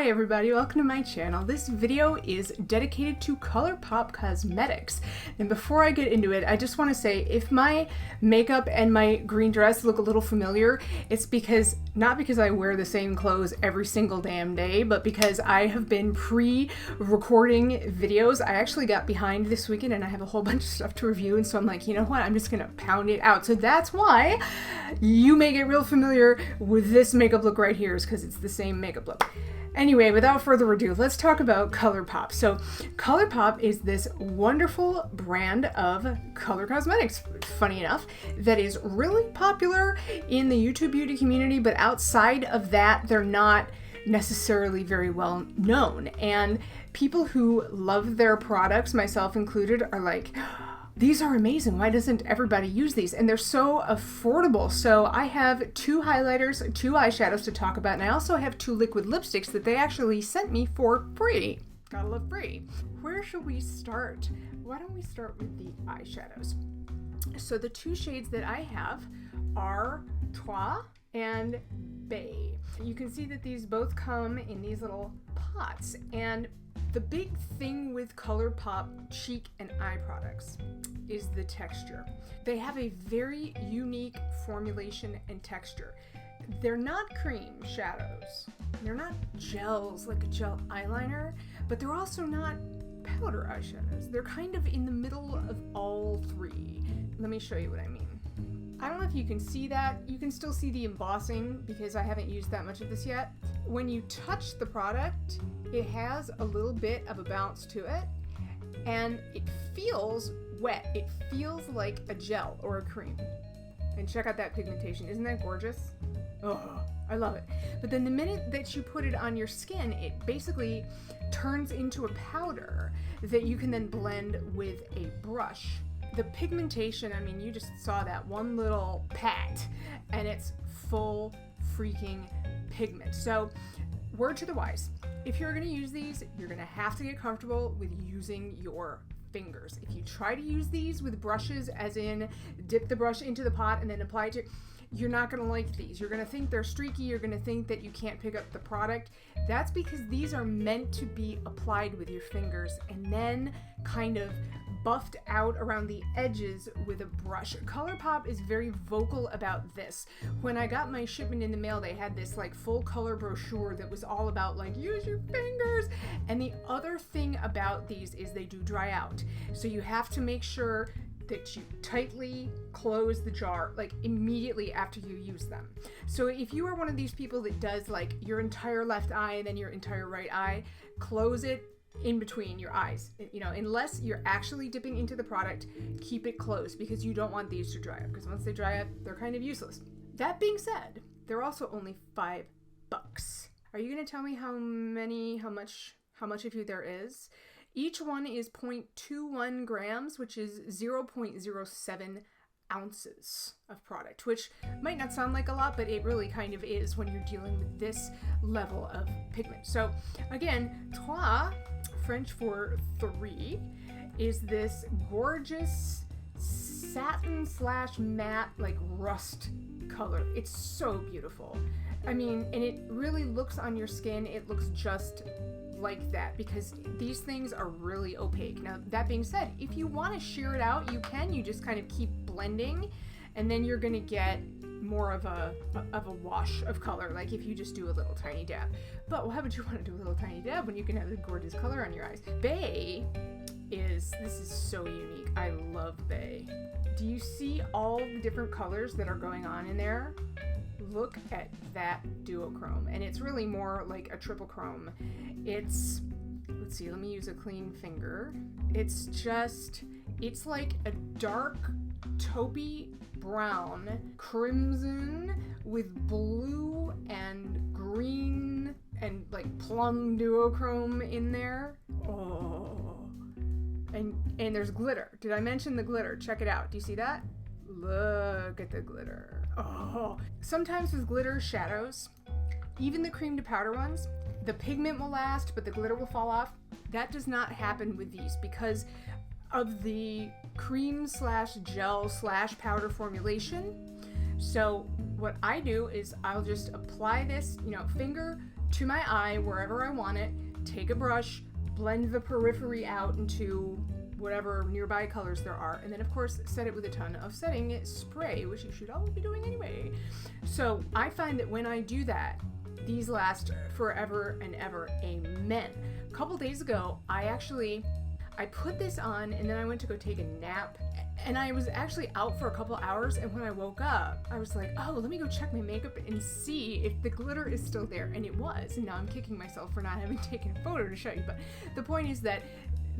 Hi everybody, welcome to my channel. This video is dedicated to Colourpop cosmetics. And before I get into it, I just want to say if my makeup and my green dress look a little familiar, it's because, not because I wear the same clothes every single damn day, but because I have been pre-recording videos. I actually got behind this weekend and I have a whole bunch of stuff to review, and so I'm like, you know what, I'm just gonna pound it out. So that's why you may get real familiar with this makeup look right here, is because it's the same makeup look. Anyway, without further ado, let's talk about Colourpop. So Colourpop is this wonderful brand of color cosmetics, funny enough, that is really popular in the YouTube beauty community, but outside of that, they're not necessarily very well known. And people who love their products, myself included, are like, these are amazing. Why doesn't everybody use these? And they're so affordable. So I have 2 highlighters, 2 eyeshadows to talk about, and I also have 2 liquid lipsticks that they actually sent me for free. Gotta love free. Where should we start? Why don't we start with the eyeshadows? So the 2 shades that I have are Trois and Bay. You can see that these both come in these little pots, and the big thing with Colourpop cheek and eye products is the texture. They have a very unique formulation and texture. They're not cream shadows. They're not gels like a gel eyeliner, but they're also not powder eyeshadows. They're kind of in the middle of all 3. Let me show you what I mean. I don't know if you can see that. You can still see the embossing because I haven't used that much of this yet. When you touch the product, it has a little bit of a bounce to it, and it feels wet. It feels like a gel or a cream. And check out that pigmentation. Isn't that gorgeous? Oh, I love it. But then the minute that you put it on your skin, it basically turns into a powder that you can then blend with a brush. The pigmentation, I mean, you just saw that one little pat, and it's full freaking pigment. So, word to the wise, if you're going to use these, you're going to have to get comfortable with using your fingers. If you try to use these with brushes, as in dip the brush into the pot and then apply it to, you're not going to like these. You're going to think they're streaky. You're going to think that you can't pick up the product. That's because these are meant to be applied with your fingers and then kind of buffed out around the edges with a brush. Colourpop is very vocal about this. When I got my shipment in the mail, they had this like full color brochure that was all about like, use your fingers. And the other thing about these is they do dry out. So you have to make sure that you tightly close the jar like immediately after you use them. So if you are one of these people that does like your entire left eye and then your entire right eye, close it in between your eyes. You know, unless you're actually dipping into the product, keep it closed because you don't want these to dry up, because once they dry up, they're kind of useless. That being said, they're also only $5. Are you gonna tell me how much of you there is? Each one is 0.21 grams, which is 0.07 ounces of product, which might not sound like a lot, but it really kind of is when you're dealing with this level of pigment. So again, Trois, French for 3, is this gorgeous satin / matte like rust color. It's so beautiful. I mean, and it really looks on your skin, it looks just like that because these things are really opaque. Now, that being said, if you want to sheer it out, you can. You just kind of keep blending, and then you're gonna get more of a wash of color, like if you just do a little tiny dab. But why would you want to do a little tiny dab when you can have the gorgeous color on your eyes? Bay this is so unique. I love Bay. Do you see all the different colors that are going on in there? Look at that duochrome, and it's really more like a triple chrome. It's, let's see, let me use a clean finger. It's like a dark taupey brown, crimson with blue and green and like plum duochrome in there. Oh, and there's glitter. Did I mention the glitter? Check it out. Do you see that? Look at the glitter. Oh, sometimes with glitter shadows, even the cream to powder ones, the pigment will last, but the glitter will fall off. That does not happen with these because of the cream / gel / powder formulation. So what I do is I'll just apply this, finger to my eye wherever I want it, take a brush, blend the periphery out into whatever nearby colors there are, and then of course set it with a ton of setting spray, which you should always be doing anyway. So I find that when I do that, these last forever and ever. Amen. A couple days ago, I put this on and then I went to go take a nap, and I was actually out for a couple hours, and when I woke up, I was like, oh, let me go check my makeup and see if the glitter is still there, and it was. And now I'm kicking myself for not having taken a photo to show you, but the point is that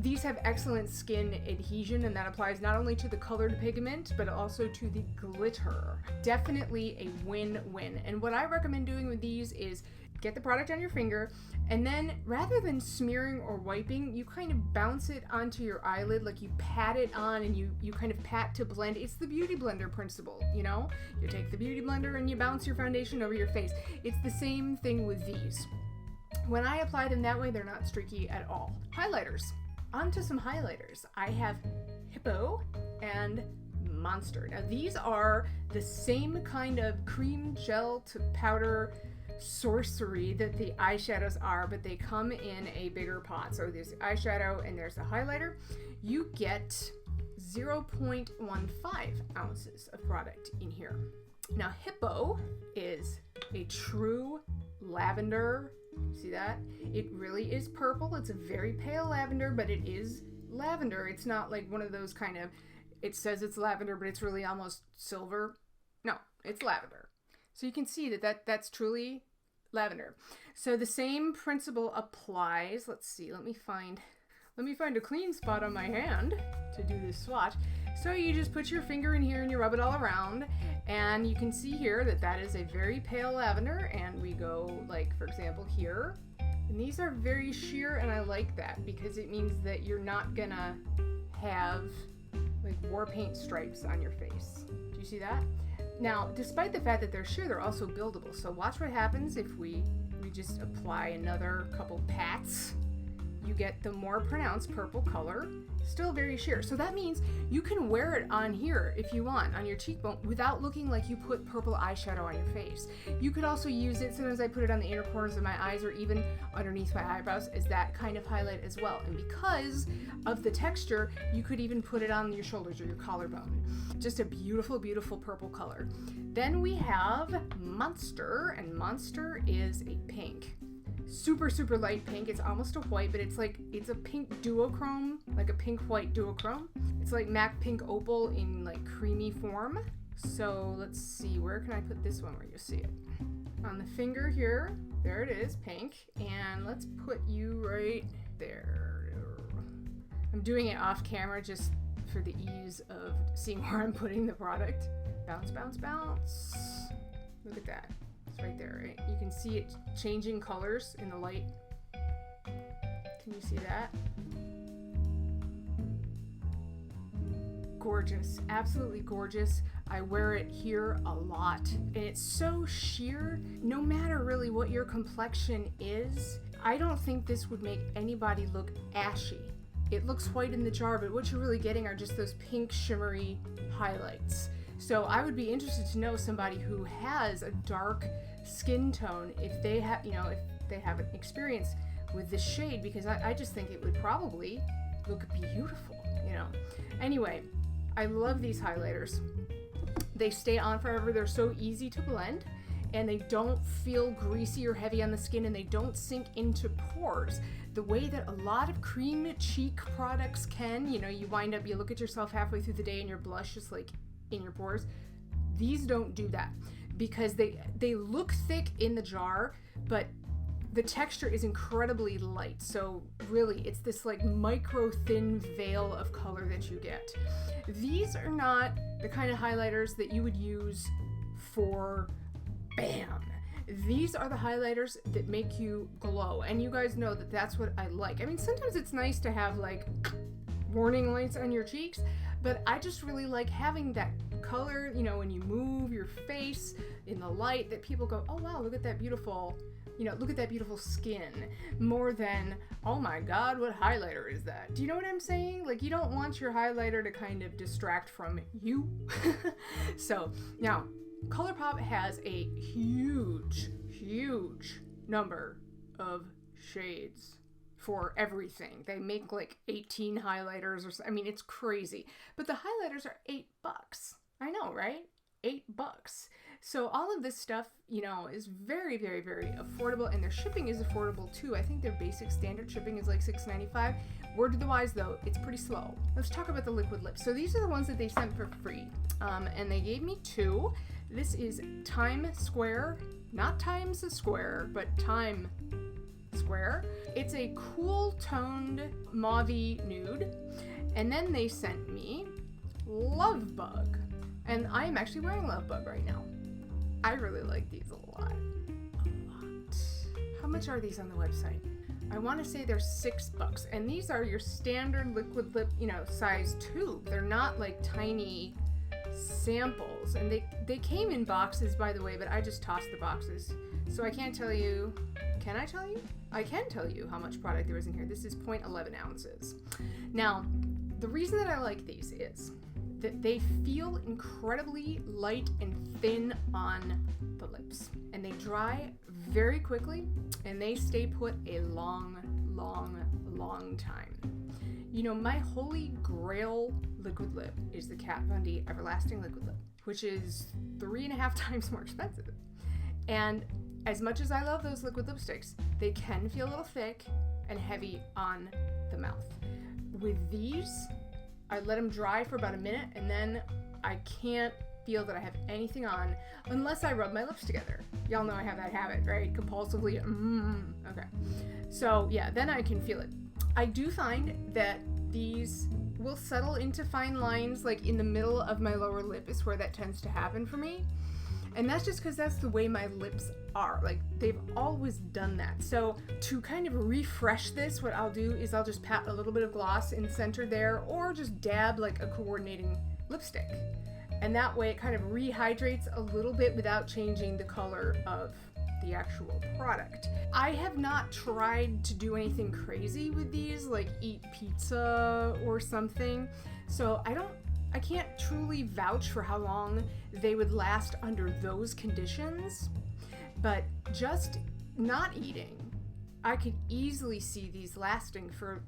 these have excellent skin adhesion, and that applies not only to the colored pigment, but also to the glitter. Definitely a win-win. And what I recommend doing with these is get the product on your finger, and then rather than smearing or wiping, you kind of bounce it onto your eyelid, like you pat it on and you kind of pat to blend. It's the beauty blender principle, you know? You take the beauty blender and you bounce your foundation over your face. It's the same thing with these. When I apply them that way, they're not streaky at all. Highlighters. On to some highlighters. I have Hippo and Monster. Now these are the same kind of cream gel to powder sorcery that the eyeshadows are, but they come in a bigger pot. So there's the eyeshadow and there's the highlighter. You get 0.15 ounces of product in here. Now Hippo is a true lavender. See that? It really is purple. It's a very pale lavender, but it is lavender. It's not like one of those kind of, it says it's lavender, but it's really almost silver. No, it's lavender. So you can see that's truly lavender. So the same principle applies. Let's see, let me find a clean spot on my hand to do this swatch. So you just put your finger in here and you rub it all around, and you can see here that is a very pale lavender, and we go like, for example, here. And these are very sheer, and I like that because it means that you're not gonna have like war paint stripes on your face. Do you see that? Now, despite the fact that they're sheer, they're also buildable. So watch what happens if we just apply another couple pats. You get the more pronounced purple color, still very sheer. So that means you can wear it on here if you want, on your cheekbone, without looking like you put purple eyeshadow on your face. You could also use it, sometimes I put it on the inner corners of my eyes or even underneath my eyebrows as that kind of highlight as well. And because of the texture, you could even put it on your shoulders or your collarbone. Just a beautiful, beautiful purple color. Then we have Monster, and Monster is a pink. Super, super light pink. It's almost a white, but it's a pink duochrome, like a pink-white duochrome. It's like MAC Pink Opal in like creamy form. So let's see, where can I put this one where you see it? On the finger here, there it is, pink. And let's put you right there. I'm doing it off camera just for the ease of seeing where I'm putting the product. Bounce, bounce, bounce. Look at that. Right there, right? You can see it changing colors in the light. Can you see that? Gorgeous, absolutely gorgeous. I wear it here a lot, and it's so sheer. No matter really what your complexion is, I don't think this would make anybody look ashy. It looks white in the jar, but what you're really getting are just those pink shimmery highlights. So I would be interested to know somebody who has a dark skin tone, if they have, if they have an experience with this shade, because I just think it would probably look beautiful, Anyway, I love these highlighters. They stay on forever. They're so easy to blend, and they don't feel greasy or heavy on the skin, and they don't sink into pores the way that a lot of cream cheek products can. You look at yourself halfway through the day and your blush is like in your pores. These don't do that because they look thick in the jar, but the texture is incredibly light. So really, it's this like micro thin veil of color that you get. These are not the kind of highlighters that you would use for bam. These are the highlighters that make you glow, and you guys know that that's what I like. I mean, sometimes it's nice to have like warning lights on your cheeks, but I just really like having that color, when you move your face in the light, that people go, oh wow, look at that beautiful, look at that beautiful skin, more than, oh my god, what highlighter is that? Do you know what I'm saying? Like, you don't want your highlighter to kind of distract from you. So now Colourpop has a huge number of shades for everything. They make like 18 highlighters or so. I mean, it's crazy. But the highlighters are $8. I know, right? $8. So all of this stuff, you know, is very, very, very affordable, and their shipping is affordable too. I think their basic standard shipping is like $6.95. Word to the wise though, it's pretty slow. Let's talk about the liquid lips. So these are the ones that they sent for free, and they gave me 2. This is Time Square, not Times Square, but Time Square. It's a cool toned mauve-y nude, and then they sent me Love Bug. And I am actually wearing Love Bug right now. I really like these a lot. A lot. How much are these on the website? I want to say they're $6. And these are your standard liquid lip, you know, size tube. They're not like tiny samples. And they came in boxes, by the way, but I just tossed the boxes. So I can't tell you. Can I tell you? I can tell you how much product there is in here. This is 0.11 ounces. Now, the reason that I like these is that they feel incredibly light and thin on the lips, and they dry very quickly, and they stay put a long, long, long time. You know, my holy grail liquid lip is the Kat Von D Everlasting Liquid Lip, which is 3.5 times more expensive. And as much as I love those liquid lipsticks, they can feel a little thick and heavy on the mouth. With these, I let them dry for about a minute, and then I can't feel that I have anything on unless I rub my lips together. Y'all know I have that habit, right? Compulsively. Okay. So yeah, then I can feel it. I do find that these will settle into fine lines, like in the middle of my lower lip is where that tends to happen for me. And that's just because that's the way my lips are. Like, they've always done that. So to kind of refresh this, what I'll do is I'll just pat a little bit of gloss in center there, or just dab like a coordinating lipstick. And that way it kind of rehydrates a little bit without changing the color of the actual product. I have not tried to do anything crazy with these, like eat pizza or something. So I can't truly vouch for how long they would last under those conditions, but just not eating, I could easily see these lasting for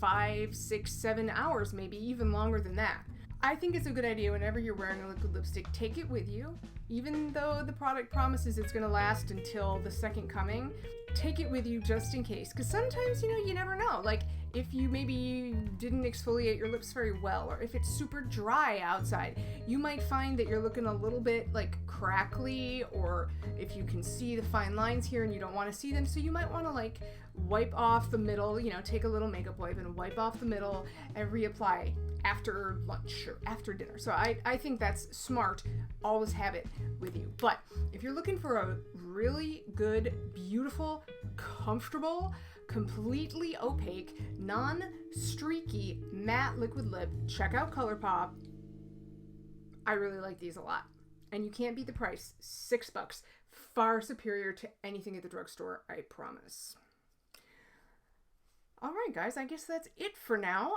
5, 6, 7 hours, maybe even longer than that. I think it's a good idea whenever you're wearing a liquid lipstick, take it with you. Even though the product promises it's going to last until the second coming, take it with you just in case. Because sometimes, you know, you never know. Like, if you maybe didn't exfoliate your lips very well, or if it's super dry outside, you might find that you're looking a little bit like crackly, or if you can see the fine lines here and you don't want to see them, so you might want to like wipe off the middle, you know, take a little makeup wipe and wipe off the middle and reapply after lunch or after dinner. So I think that's smart. Always have it with you. But if you're looking for a really good, beautiful, comfortable, completely opaque, non-streaky matte liquid lip, check out Colourpop. I really like these a lot. And you can't beat the price. $6. Far superior to anything at the drugstore, I promise. All right, guys, I guess that's it for now.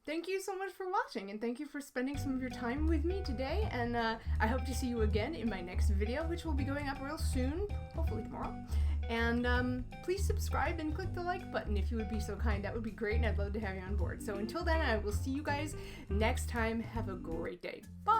Thank you so much for watching, and thank you for spending some of your time with me today. And I hope to see you again in my next video, which will be going up real soon, hopefully tomorrow. And please subscribe and click the like button if you would be so kind. That would be great, and I'd love to have you on board. So until then, I will see you guys next time. Have a great day. Bye!